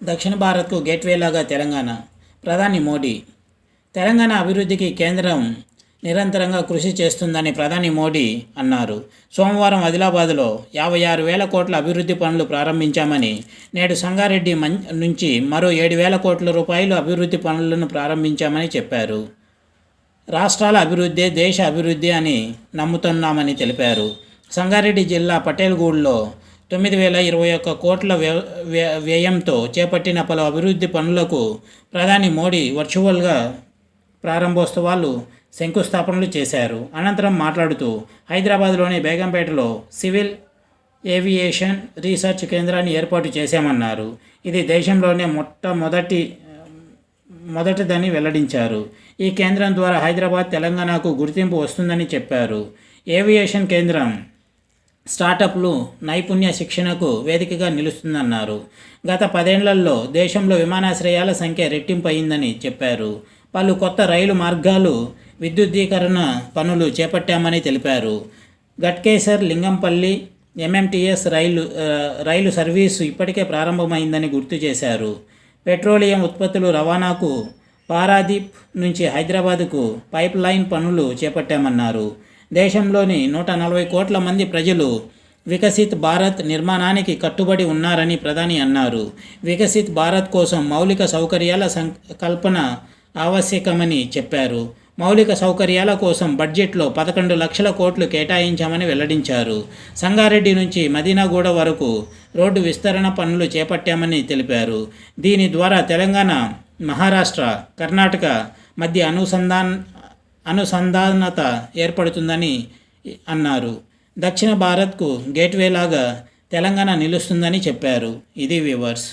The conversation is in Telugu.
దక్షిణ భారత్కు గేట్వేలాగా తెలంగాణ. ప్రధాని మోడీ. తెలంగాణ అభివృద్ధికి కేంద్రం నిరంతరంగా కృషి చేస్తుందని ప్రధాని మోడీ అన్నారు. సోమవారం ఆదిలాబాద్లో 56,000 కోట్ల అభివృద్ధి పనులు ప్రారంభించామని, నేడు సంగారెడ్డి నుంచి మరో 7,000 కోట్ల రూపాయలు అభివృద్ధి పనులను ప్రారంభించామని చెప్పారు. రాష్ట్రాల అభివృద్ధే దేశ అభివృద్ధి అని నమ్ముతున్నామని తెలిపారు. సంగారెడ్డి జిల్లా పటేల్గూడలో 9,021 కోట్ల వ్యయంతో చేపట్టిన పలు అభివృద్ధి పనులకు ప్రధాని మోడీ వర్చువల్గా ప్రారంభోత్సవాలు, శంకుస్థాపనలు చేశారు. అనంతరం మాట్లాడుతూ హైదరాబాద్లోని బేగంపేటలో సివిల్ ఏవియేషన్ రీసెర్చ్ కేంద్రాన్ని ఏర్పాటు చేశామన్నారు. ఇది దేశంలోనే మొదటిదని వెల్లడించారు. ఈ కేంద్రం ద్వారా హైదరాబాద్, తెలంగాణకు గుర్తింపు వస్తుందని చెప్పారు. ఏవియేషన్ కేంద్రం స్టార్టప్లు, నైపుణ్య శిక్షణకు వేదికగా నిలుస్తుందన్నారు. గత 10 ఏళ్లలో దేశంలో విమానాశ్రయాల సంఖ్య రెట్టింపు అయిందని చెప్పారు. పలు కొత్త రైలు మార్గాలు, విద్యుద్దీకరణ పనులు చేపట్టామని తెలిపారు. ఘట్కేసర్, లింగంపల్లి ఎంఎంటీఎస్ రైలు సర్వీసు ఇప్పటికే ప్రారంభమైందని గుర్తు చేశారు. పెట్రోలియం ఉత్పత్తులు రవాణాకు పారాదీప్ నుంచి హైదరాబాద్కు పైప్ లైన్ పనులు చేపట్టామన్నారు. దేశంలోని 140 కోట్ల మంది ప్రజలు వికసిత్ భారత్ నిర్మాణానికి కట్టుబడి ఉన్నారని ప్రధాని అన్నారు. వికసిత్ భారత్ కోసం మౌలిక సౌకర్యాల కల్పన ఆవశ్యకమని చెప్పారు. మౌలిక సౌకర్యాల కోసం బడ్జెట్లో 11 లక్షల కోట్లు కేటాయించామని వెల్లడించారు. సంగారెడ్డి నుంచి మదీనాగూడ వరకు రోడ్డు విస్తరణ పనులు చేపట్టామని తెలిపారు. దీని ద్వారా తెలంగాణ, మహారాష్ట్ర, కర్ణాటక మధ్య అనుసంధానత ఏర్పడుతుందని అన్నారు. దక్షిణ భారత్కు గేట్వేలాగా తెలంగాణ నిలుస్తుందని చెప్పారు. ఇది వ్యూవర్స్.